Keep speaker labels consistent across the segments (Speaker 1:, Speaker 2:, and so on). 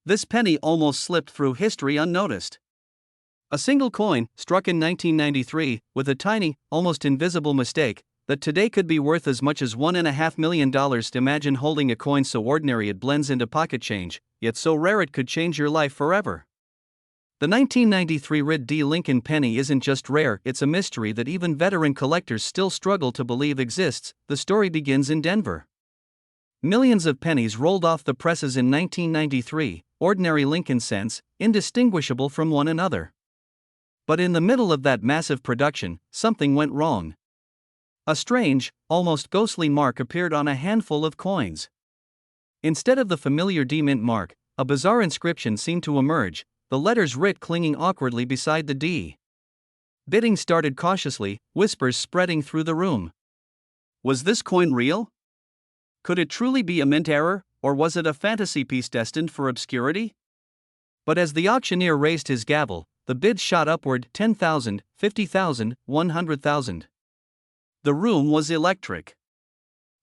Speaker 1: This penny almost slipped through history unnoticed. A single coin, struck in 1993, with a tiny, almost invisible mistake, that today could be worth as much as $1.5 million. Imagine holding a coin so ordinary it blends into pocket change, yet so rare it could change your life forever. The 1993 Red D. Lincoln penny isn't just rare, it's a mystery that even veteran collectors still struggle to believe exists. The story begins in Denver. Millions of pennies rolled off the presses in 1993, ordinary Lincoln cents, indistinguishable from one another. But in the middle of that massive production, something went wrong. A strange, almost ghostly mark appeared on a handful of coins. Instead of the familiar D mint mark, a bizarre inscription seemed to emerge, the letters writ clinging awkwardly beside the D. Bidding started cautiously, whispers spreading through the room. Was this coin real? Could it truly be a mint error, or was it a fantasy piece destined for obscurity? But as the auctioneer raised his gavel, the bids shot upward: 10,000, 50,000, 100,000. The room was electric.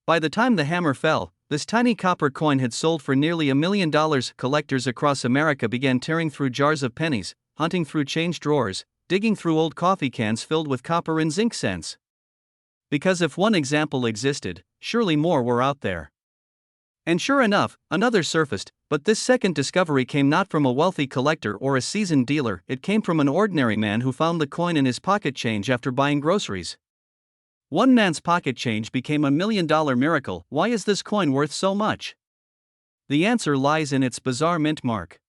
Speaker 1: By the time the hammer fell, this tiny copper coin had sold for nearly $1 million. Collectors across America began tearing through jars of pennies, hunting through change drawers, digging through old coffee cans filled with copper and zinc cents. Because if one example existed, surely more were out there. And sure enough, another surfaced, but this second discovery came not from a wealthy collector or a seasoned dealer, it came from an ordinary man who found the coin in his pocket change after buying groceries. One man's pocket change became $1 million miracle. Why is this coin worth so much? The answer lies in its bizarre mint mark.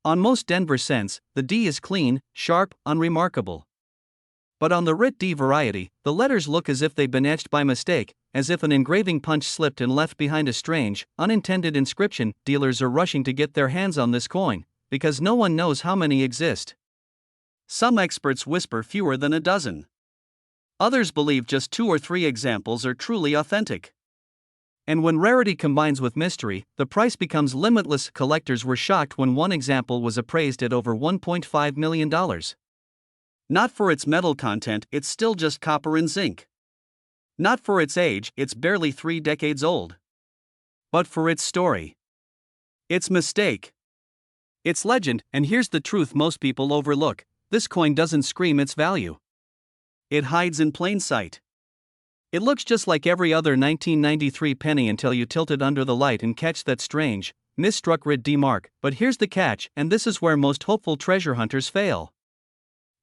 Speaker 1: On most Denver cents, the D is clean, sharp, unremarkable. But on the Rit D variety, the letters look as if they've been etched by mistake, as if an engraving punch slipped and left behind a strange, unintended inscription. Dealers are rushing to get their hands on this coin, because no one knows how many exist. Some experts whisper fewer than a dozen. Others believe just 2 or 3 examples are truly authentic. And when rarity combines with mystery, the price becomes limitless. Collectors were shocked when one example was appraised at over $1.5 million. Not for its metal content, it's still just copper and zinc. Not for its age, it's barely 3 decades old. But for its story. Its mistake. Its legend. And here's the truth most people overlook: this coin doesn't scream its value. It hides in plain sight. It looks just like every other 1993 penny until you tilt it under the light and catch that strange, misstruck Rit D mark. But here's the catch, and this is where most hopeful treasure hunters fail.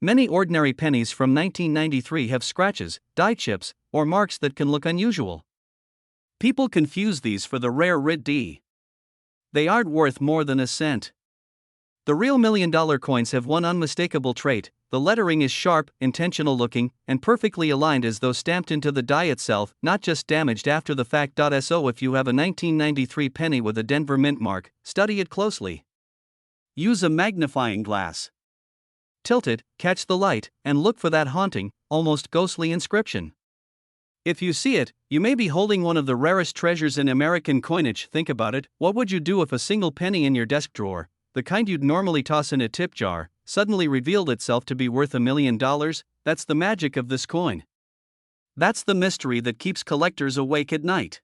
Speaker 1: Many ordinary pennies from 1993 have scratches, die chips, or marks that can look unusual. People confuse these for the rare Rit D. They aren't worth more than a cent. The real $1 million coins have one unmistakable trait: the lettering is sharp, intentional looking, and perfectly aligned as though stamped into the die itself, not just damaged after the fact. So if you have a 1993 penny with a Denver mint mark, study it closely. Use a magnifying glass. Tilt it, catch the light, and look for that haunting, almost ghostly inscription. If you see it, you may be holding one of the rarest treasures in American coinage. Think about it: what would you do if a single penny in your desk drawer, the kind you'd normally toss in a tip jar, suddenly revealed itself to be worth $1 million? That's the magic of this coin. That's the mystery that keeps collectors awake at night.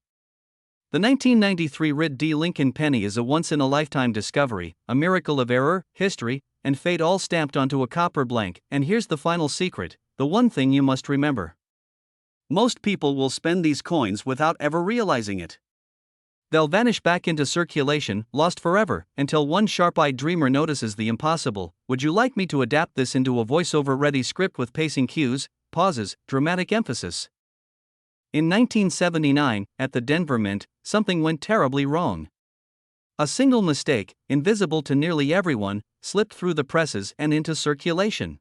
Speaker 1: The 1993 Rit D Lincoln penny is a once-in-a-lifetime discovery, a miracle of error, history, and fate all stamped onto a copper blank. And here's the final secret, the one thing you must remember. Most people will spend these coins without ever realizing it. They'll vanish back into circulation, lost forever, until one sharp-eyed dreamer notices the impossible. Would you like me to adapt this into a voiceover-ready script with pacing cues, pauses, dramatic emphasis? In 1979, at the Denver Mint, something went terribly wrong. A single mistake, invisible to nearly everyone, slipped through the presses and into circulation.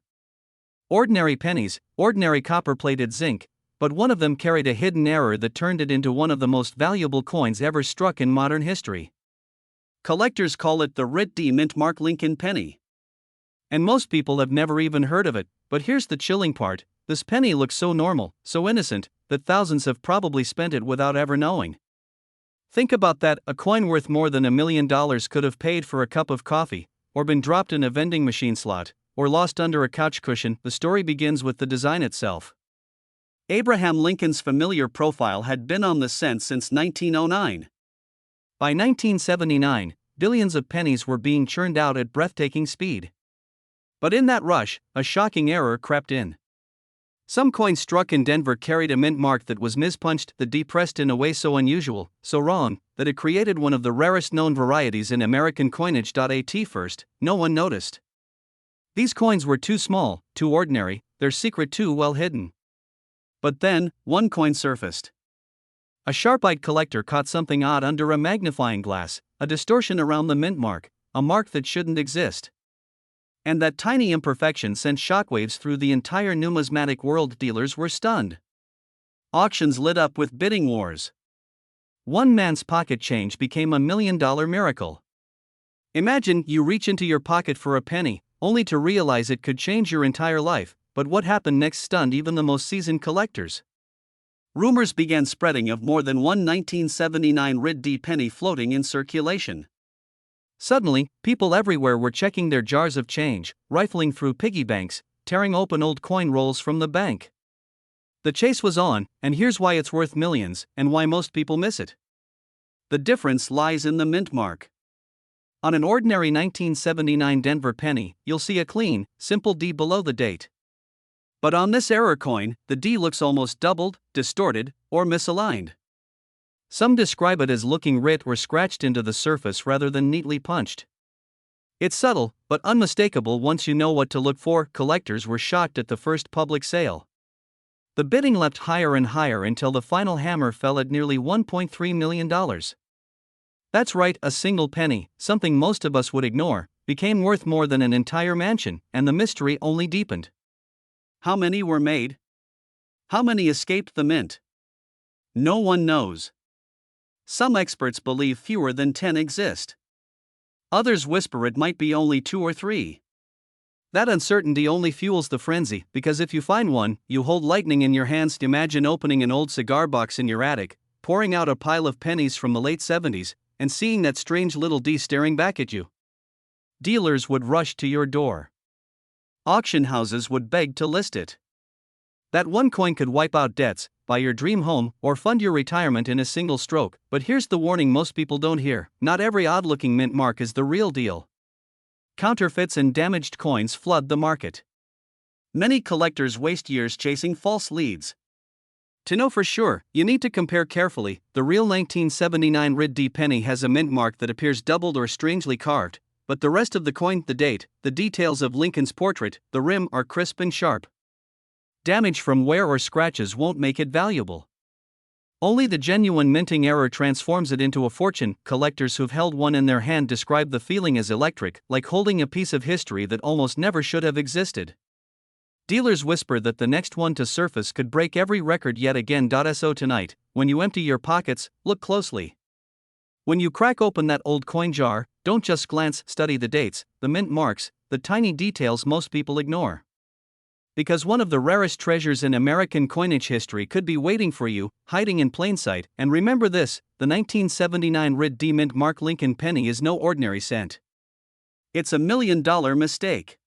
Speaker 1: Ordinary pennies, ordinary copper-plated zinc, but one of them carried a hidden error that turned it into one of the most valuable coins ever struck in modern history. Collectors call it the Rit D mint mark Lincoln penny. And most people have never even heard of it. But here's the chilling part: this penny looks so normal, so innocent, that thousands have probably spent it without ever knowing. Think about that: a coin worth more than $1 million could have paid for a cup of coffee, or been dropped in a vending machine slot, or lost under a couch cushion. The story begins with the design itself. Abraham Lincoln's familiar profile had been on the cent since 1909. By 1979, billions of pennies were being churned out at breathtaking speed. But in that rush, a shocking error crept in. Some coins struck in Denver carried a mint mark that was mispunched, the D pressed in a way so unusual, so wrong, that it created one of the rarest known varieties in American coinage. At first, no one noticed. These coins were too small, too ordinary, their secret too well hidden. But then, one coin surfaced. A sharp-eyed collector caught something odd under a magnifying glass, a distortion around the mint mark, a mark that shouldn't exist. And that tiny imperfection sent shockwaves through the entire numismatic world. Dealers were stunned. Auctions lit up with bidding wars. One man's pocket change became $1 million miracle. Imagine you reach into your pocket for a penny, only to realize it could change your entire life, but what happened next stunned even the most seasoned collectors. Rumors began spreading of more than one 1979 Rid D penny floating in circulation. Suddenly, people everywhere were checking their jars of change, rifling through piggy banks, tearing open old coin rolls from the bank. The chase was on, and here's why it's worth millions, and why most people miss it. The difference lies in the mint mark. On an ordinary 1979 Denver penny, you'll see a clean, simple D below the date. But on this error coin, the D looks almost doubled, distorted, or misaligned. Some describe it as looking ripped or scratched into the surface rather than neatly punched. It's subtle, but unmistakable once you know what to look for. Collectors were shocked at the first public sale. The bidding leapt higher and higher until the final hammer fell at nearly $1.3 million. That's right, a single penny, something most of us would ignore, became worth more than an entire mansion, and the mystery only deepened. How many were made? How many escaped the mint? No one knows. Some experts believe fewer than 10 exist. Others whisper it might be only 2 or 3. That uncertainty only fuels the frenzy, because if you find one, you hold lightning in your hands. Imagine opening an old cigar box in your attic, pouring out a pile of pennies from the late 70s, and seeing that strange little D staring back at you. Dealers would rush to your door. Auction houses would beg to list it. That one coin could wipe out debts, buy your dream home, or fund your retirement in a single stroke. But here's the warning most people don't hear: not every odd-looking mint mark is the real deal. Counterfeits and damaged coins flood the market. Many collectors waste years chasing false leads. To know for sure, you need to compare carefully. The real 1979 Rid D penny has a mint mark that appears doubled or strangely carved, but the rest of the coin, the date, the details of Lincoln's portrait, the rim are crisp and sharp. Damage from wear or scratches won't make it valuable. Only the genuine minting error transforms it into a fortune. Collectors who've held one in their hand describe the feeling as electric, like holding a piece of history that almost never should have existed. Dealers whisper that the next one to surface could break every record yet again. So tonight, when you empty your pockets, look closely. When you crack open that old coin jar, don't just glance, study the dates, the mint marks, the tiny details most people ignore. Because one of the rarest treasures in American coinage history could be waiting for you, hiding in plain sight. And remember this: the 1979 Rid D mint mark Lincoln penny is no ordinary cent. It's $1 million mistake.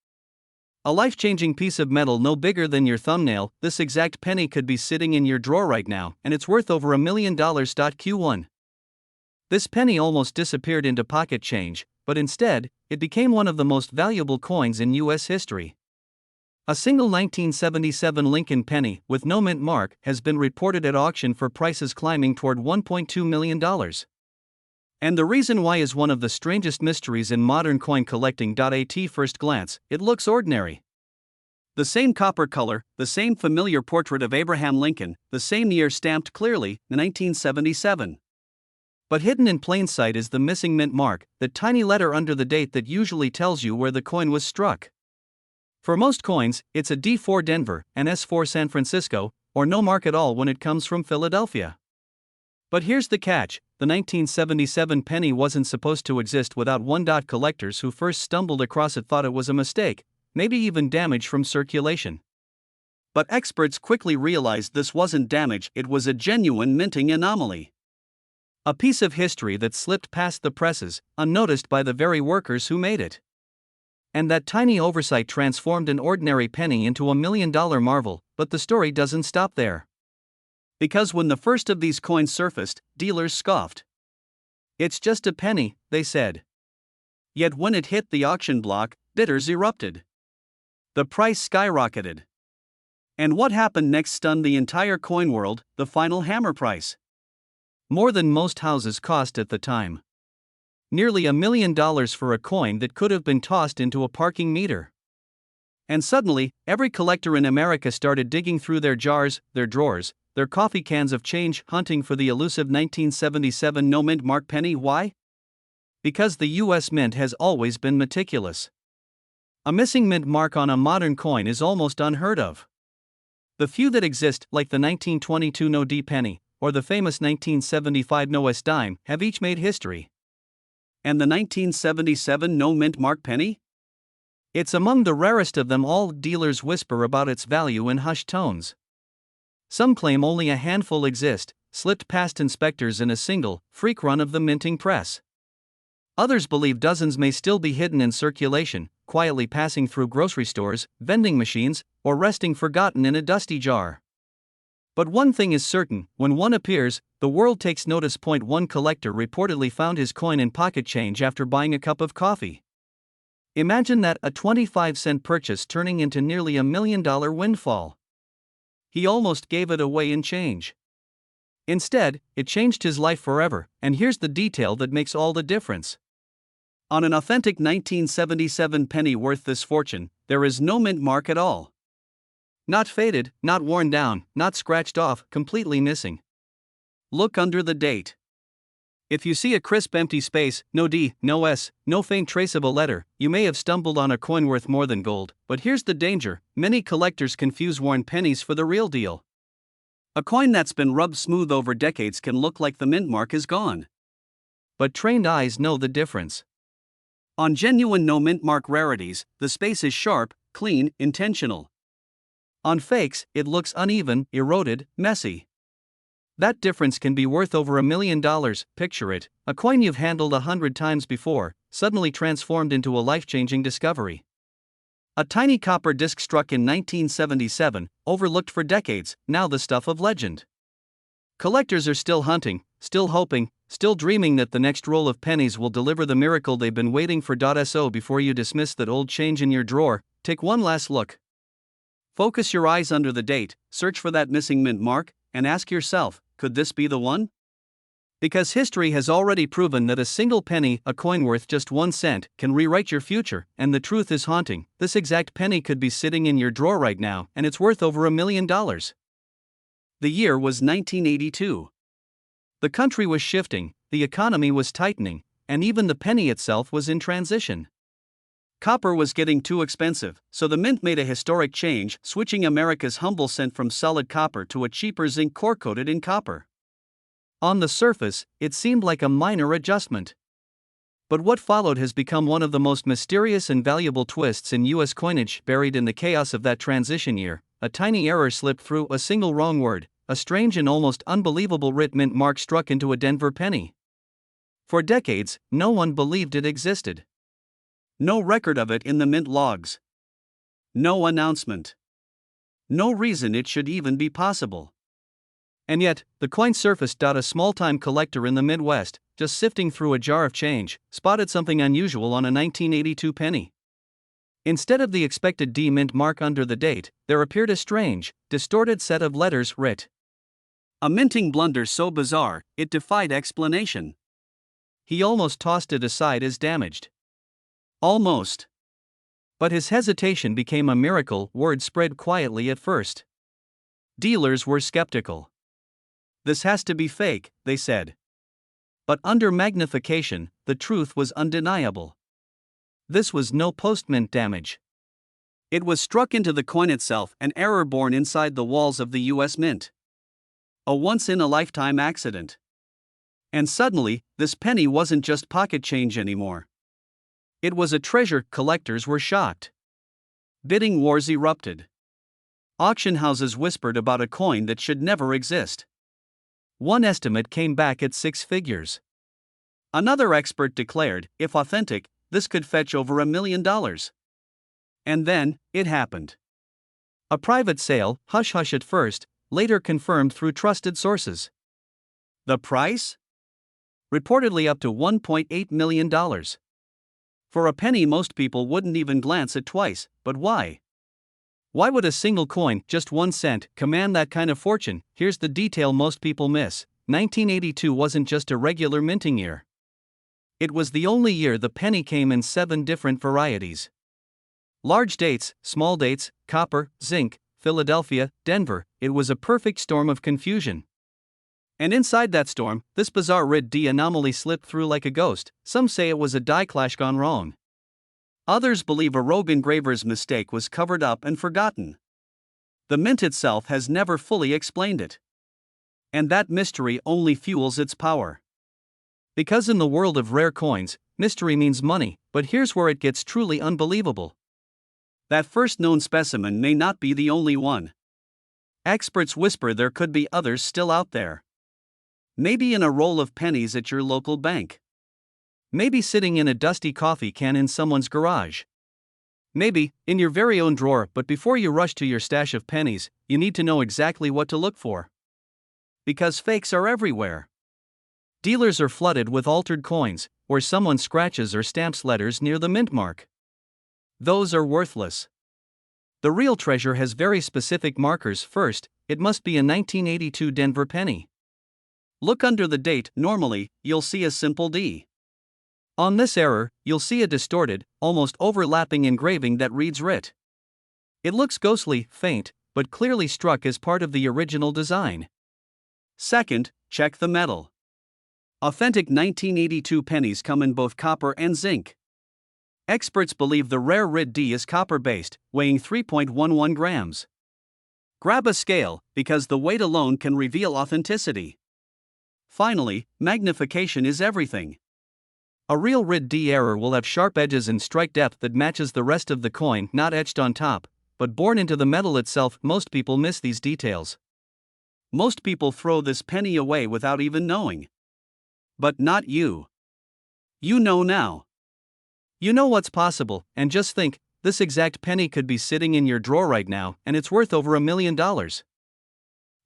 Speaker 1: A life-changing piece of metal no bigger than your thumbnail. This exact penny could be sitting in your drawer right now, and it's worth over $1 million. Q1. This penny almost disappeared into pocket change, but instead, it became one of the most valuable coins in U.S. history. A single 1977 Lincoln penny, with no mint mark, has been reported at auction for prices climbing toward $1.2 million. And the reason why is one of the strangest mysteries in modern coin collecting. At first glance, it looks ordinary. The same copper color, the same familiar portrait of Abraham Lincoln, the same year stamped clearly, 1977. But hidden in plain sight is the missing mint mark, the tiny letter under the date that usually tells you where the coin was struck. For most coins, it's a D4 Denver, an S4 San Francisco, or no mark at all when it comes from Philadelphia. But here's the catch: the 1977 penny wasn't supposed to exist without one. Collectors who first stumbled across it thought it was a mistake, maybe even damage from circulation. But experts quickly realized this wasn't damage, it was a genuine minting anomaly. A piece of history that slipped past the presses, unnoticed by the very workers who made it. And that tiny oversight transformed an ordinary penny into $1 million marvel. But the story doesn't stop there. Because when the first of these coins surfaced, dealers scoffed. It's just a penny, they said. Yet when it hit the auction block, bidders erupted. The price skyrocketed. And what happened next stunned the entire coin world: the final hammer price. More than most houses cost at the time. Nearly $1 million for a coin that could have been tossed into a parking meter. And suddenly, every collector in America started digging through their jars, their drawers, their coffee cans of change, hunting for the elusive 1977 no-mint mark penny. Why? Because the US Mint has always been meticulous. A missing mint mark on a modern coin is almost unheard of. The few that exist, like the 1922 no-D penny, or the famous 1975 no-S dime, have each made history. And the 1977 no-mint mark penny? It's among the rarest of them all. Dealers whisper about its value in hushed tones. Some claim only a handful exist, slipped past inspectors in a single, freak run of the minting press. Others believe dozens may still be hidden in circulation, quietly passing through grocery stores, vending machines, or resting forgotten in a dusty jar. But one thing is certain: when one appears, the world takes notice. One collector reportedly found his coin in pocket change after buying a cup of coffee. Imagine that, a 25-cent purchase turning into nearly $1 million windfall. He almost gave it away in change. Instead, it changed his life forever, and here's the detail that makes all the difference. On an authentic 1977 penny worth this fortune, there is no mint mark at all. Not faded, not worn down, not scratched off, completely missing. Look under the date. If you see a crisp empty space, no D, no S, no faint trace of a letter, you may have stumbled on a coin worth more than gold. But here's the danger: many collectors confuse worn pennies for the real deal. A coin that's been rubbed smooth over decades can look like the mint mark is gone. But trained eyes know the difference. On genuine no mint mark rarities, the space is sharp, clean, intentional. On fakes, it looks uneven, eroded, messy. That difference can be worth over $1 million. Picture it: a coin you've handled 100 times before, suddenly transformed into a life-changing discovery. A tiny copper disc struck in 1977, overlooked for decades, now the stuff of legend. Collectors are still hunting, still hoping, still dreaming that the next roll of pennies will deliver the miracle they've been waiting for. So before you dismiss that old change in your drawer, take one last look. Focus your eyes under the date, search for that missing mint mark, and ask yourself, could this be the one? Because history has already proven that a single penny, a coin worth just 1 cent, can rewrite your future. And the truth is haunting: this exact penny could be sitting in your drawer right now, and it's worth over $1 million. The year was 1982. The country was shifting, the economy was tightening, and even the penny itself was in transition. Copper was getting too expensive, so the mint made a historic change, switching America's humble cent from solid copper to a cheaper zinc core coated in copper. On the surface, it seemed like a minor adjustment. But what followed has become one of the most mysterious and valuable twists in U.S. coinage. Buried in the chaos of that transition year, a tiny error slipped through: a single wrong word, a strange and almost unbelievable writ mint mark struck into a Denver penny. For decades, no one believed it existed. No record of it in the mint logs. No announcement. No reason it should even be possible. And yet, the coin surfaced. A small-time collector in the Midwest, just sifting through a jar of change, spotted something unusual on a 1982 penny. Instead of the expected D mint mark under the date, there appeared a strange, distorted set of letters writ. A minting blunder so bizarre, it defied explanation. He almost tossed it aside as damaged. Almost. But his hesitation became a miracle. Word spread quietly at first. Dealers were skeptical. This has to be fake, they said. But under magnification, the truth was undeniable. This was no post-mint damage. It was struck into the coin itself, an error born inside the walls of the US Mint. A once-in-a-lifetime accident. And suddenly, this penny wasn't just pocket change anymore. It was a treasure. Collectors were shocked. Bidding wars erupted. Auction houses whispered about a coin that should never exist. One estimate came back at 6 figures. Another expert declared, if authentic, this could fetch over $1 million. And then, it happened. A private sale, hush-hush at first, later confirmed through trusted sources. The price? Reportedly up to $1.8 million. For a penny, most people wouldn't even glance at twice, but why? Why would a single coin, just 1 cent, command that kind of fortune? Here's the detail most people miss. 1982 wasn't just a regular minting year. It was the only year the penny came in 7 different varieties. Large dates, small dates, copper, zinc, Philadelphia, Denver. It was a perfect storm of confusion. And inside that storm, this bizarre red D anomaly slipped through like a ghost. Some say it was a die clash gone wrong. Others believe a rogue engraver's mistake was covered up and forgotten. The mint itself has never fully explained it. And that mystery only fuels its power. Because in the world of rare coins, mystery means money, but here's where it gets truly unbelievable. That first known specimen may not be the only one. Experts whisper there could be others still out there. Maybe in a roll of pennies at your local bank. Maybe sitting in a dusty coffee can in someone's garage. Maybe in your very own drawer, but before you rush to your stash of pennies, you need to know exactly what to look for. Because fakes are everywhere. Dealers are flooded with altered coins, where someone scratches or stamps letters near the mint mark. Those are worthless. The real treasure has very specific markers. First, it must be a 1982 Denver penny. Look under the date. Normally, you'll see a simple D. On this error, you'll see a distorted, almost overlapping engraving that reads writ. It looks ghostly, faint, but clearly struck as part of the original design. Second, check the metal. Authentic 1982 pennies come in both copper and zinc. Experts believe the rare red D is copper-based, weighing 3.11 grams. Grab a scale, because the weight alone can reveal authenticity. Finally, magnification is everything. A real red D error will have sharp edges and strike depth that matches the rest of the coin, not etched on top, but born into the metal itself. Most people miss these details. Most people throw this penny away without even knowing. But not you. You know now. You know what's possible, and just think, this exact penny could be sitting in your drawer right now, and it's worth over $1 million.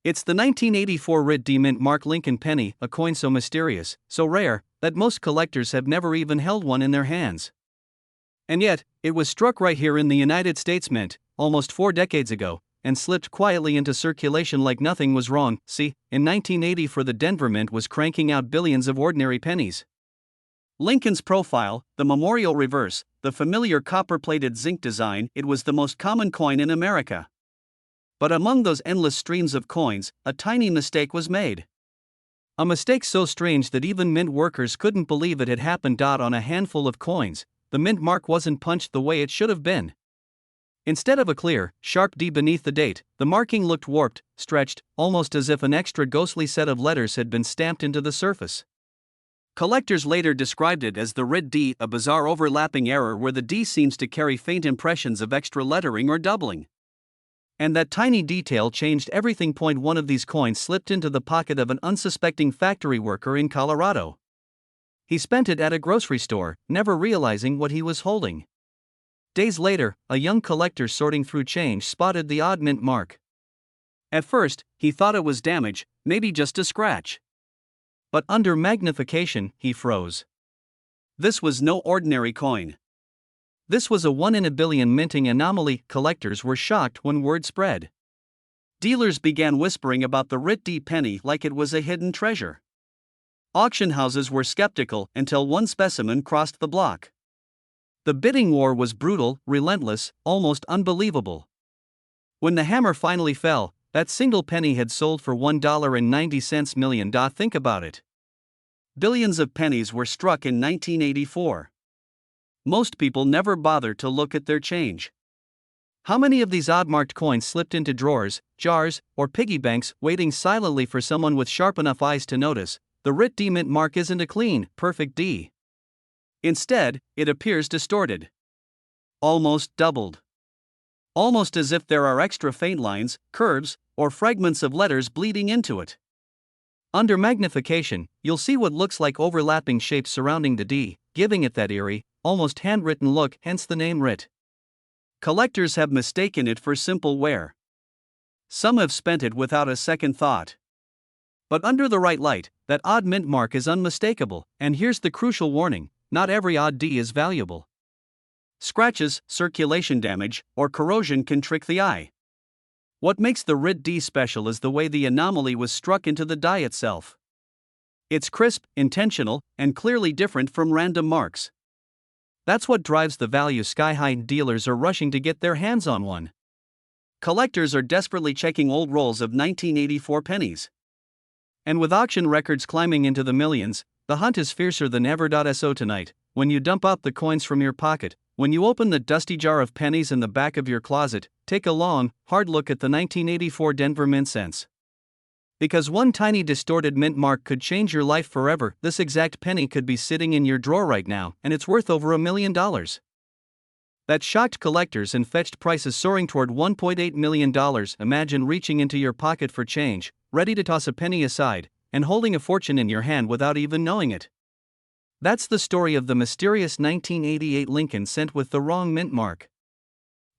Speaker 1: It's the 1984 red D mint mark Lincoln penny, a coin so mysterious, so rare, that most collectors have never even held one in their hands. And yet, it was struck right here in the United States Mint, almost 4 decades ago, and slipped quietly into circulation like nothing was wrong. See, in 1980 the Denver Mint was cranking out billions of ordinary pennies. Lincoln's profile, the memorial reverse, the familiar copper-plated zinc design, it was the most common coin in America. But among those endless streams of coins, a tiny mistake was made. A mistake so strange that even mint workers couldn't believe it had happened. On a handful of coins, the mint mark wasn't punched the way it should have been. Instead of a clear, sharp D beneath the date, the marking looked warped, stretched, almost as if an extra ghostly set of letters had been stamped into the surface. Collectors later described it as the red D, a bizarre overlapping error where the D seems to carry faint impressions of extra lettering or doubling. And that tiny detail changed everything. One of these coins slipped into the pocket of an unsuspecting factory worker in Colorado. He spent it at a grocery store, never realizing what he was holding. Days later, a young collector sorting through change spotted the odd mint mark. At first, he thought it was damage, maybe just a scratch. But under magnification, he froze. This was no ordinary coin. This was a 1 in a billion minting anomaly. Collectors were shocked when word spread. Dealers began whispering about the red D penny like it was a hidden treasure. Auction houses were skeptical until one specimen crossed the block. The bidding war was brutal, relentless, almost unbelievable. When the hammer finally fell, that single penny had sold for $1.90 million. Think about it. Billions of pennies were struck in 1984. Most people never bothered to look at their change. How many of these odd-marked coins slipped into drawers, jars, or piggy banks, waiting silently for someone with sharp enough eyes to notice? The red D mint mark isn't a clean, perfect D. Instead, it appears distorted. Almost doubled. Almost as if there are extra faint lines, curves, or fragments of letters bleeding into it. Under magnification, you'll see what looks like overlapping shapes surrounding the D, giving it that eerie, almost handwritten look, hence the name writ. Collectors have mistaken it for simple wear. Some have spent it without a second thought. But under the right light, that odd mint mark is unmistakable, and here's the crucial warning: not every odd D is valuable. Scratches, circulation damage, or corrosion can trick the eye. What makes the Rit D special is the way the anomaly was struck into the die itself. It's crisp, intentional, and clearly different from random marks. That's what drives the value sky-high. Dealers are rushing to get their hands on one. Collectors are desperately checking old rolls of 1984 pennies. And with auction records climbing into the millions, the hunt is fiercer than ever. So tonight, when you dump out the coins from your pocket, when you open the dusty jar of pennies in the back of your closet, take a long, hard look at the 1984 Denver mint cents. Because one tiny distorted mint mark could change your life forever. This exact penny could be sitting in your drawer right now, and it's worth over $1 million. That shocked collectors and fetched prices soaring toward $1.8 million. Imagine reaching into your pocket for change, ready to toss a penny aside, and holding a fortune in your hand without even knowing it. That's the story of the mysterious 1988 Lincoln cent with the wrong mint mark.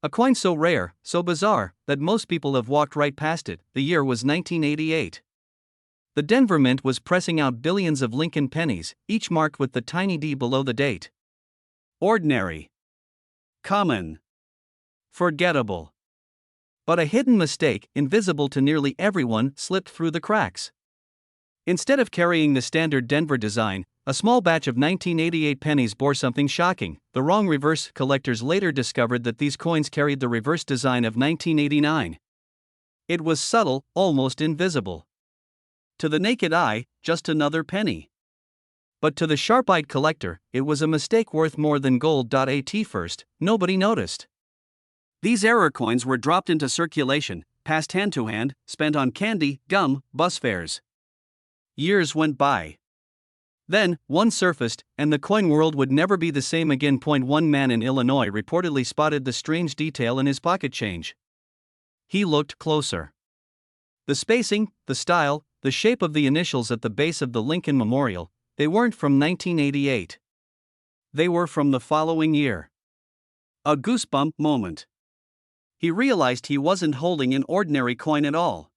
Speaker 1: A coin so rare, so bizarre, that most people have walked right past it. The year was 1988. The Denver Mint was pressing out billions of Lincoln pennies, each marked with the tiny D below the date. Ordinary. Common. Forgettable. But a hidden mistake, invisible to nearly everyone, slipped through the cracks. Instead of carrying the standard Denver design, a small batch of 1988 pennies bore something shocking: the wrong reverse. Collectors later discovered that these coins carried the reverse design of 1989. It was subtle, almost invisible. To the naked eye, just another penny. But to the sharp-eyed collector, it was a mistake worth more than gold. At first, nobody noticed. These error coins were dropped into circulation, passed hand to hand, spent on candy, gum, bus fares. Years went by. Then, one surfaced, and the coin world would never be the same again. One man in Illinois reportedly spotted the strange detail in his pocket change. He looked closer. The spacing, the style, the shape of the initials at the base of the Lincoln Memorial, they weren't from 1988. They were from the following year. A goosebump moment. He realized he wasn't holding an ordinary coin at all.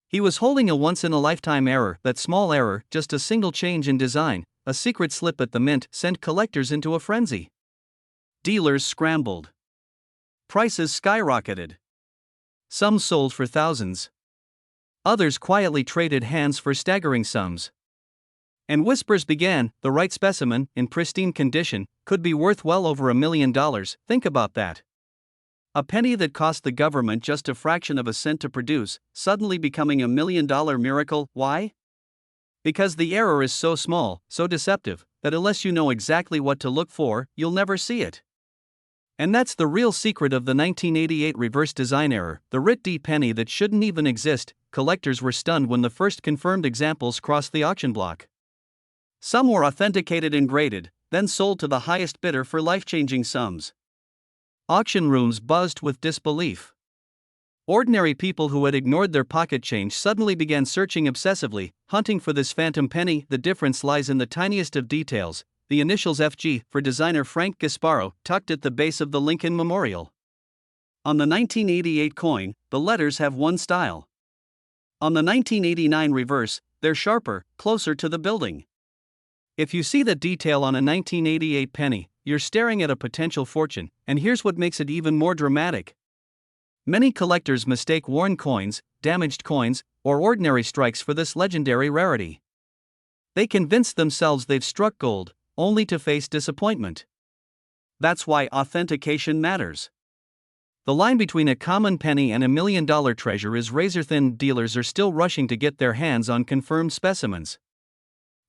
Speaker 1: He was holding a once-in-a-lifetime error. That small error, just a single change in design, a secret slip at the mint, sent collectors into a frenzy. Dealers scrambled. Prices skyrocketed. Some sold for thousands. Others quietly traded hands for staggering sums. And whispers began: the right specimen, in pristine condition, could be worth well over $1 million. Think about that. A penny that cost the government just a fraction of a cent to produce, suddenly becoming $1 million miracle. Why? Because the error is so small, so deceptive, that unless you know exactly what to look for, you'll never see it. And that's the real secret of the 1988 reverse design error, the Rit D penny that shouldn't even exist. Collectors were stunned when the first confirmed examples crossed the auction block. Some were authenticated and graded, then sold to the highest bidder for life-changing sums. Auction rooms buzzed with disbelief. Ordinary people who had ignored their pocket change suddenly began searching obsessively, hunting for this phantom penny. The difference lies in the tiniest of details: the initials FG, for designer Frank Gasparo, tucked at the base of the Lincoln Memorial. On the 1988 coin, the letters have one style. On the 1989 reverse, they're sharper, closer to the building. If you see that detail on a 1988 penny, you're staring at a potential fortune, and here's what makes it even more dramatic. Many collectors mistake worn coins, damaged coins, or ordinary strikes for this legendary rarity. They convince themselves they've struck gold, only to face disappointment. That's why authentication matters. The line between a common penny and $1 million treasure is razor-thin. Dealers are still rushing to get their hands on confirmed specimens.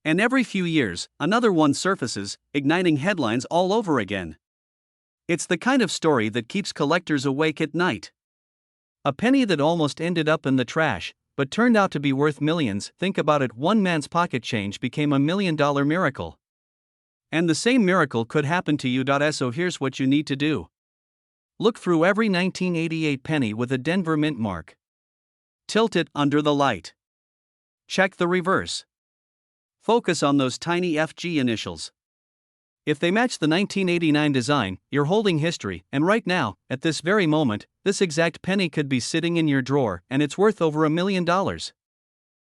Speaker 1: And every few years, another one surfaces, igniting headlines all over again. It's the kind of story that keeps collectors awake at night. A penny that almost ended up in the trash, but turned out to be worth millions. Think about it: one man's pocket change became $1 million miracle. And the same miracle could happen to you. So here's what you need to do. Look through every 1988 penny with a Denver mint mark. Tilt it under the light. Check the reverse. Focus on those tiny FG initials. If they match the 1989 design, you're holding history, and right now, at this very moment, this exact penny could be sitting in your drawer, and it's worth over $1 million.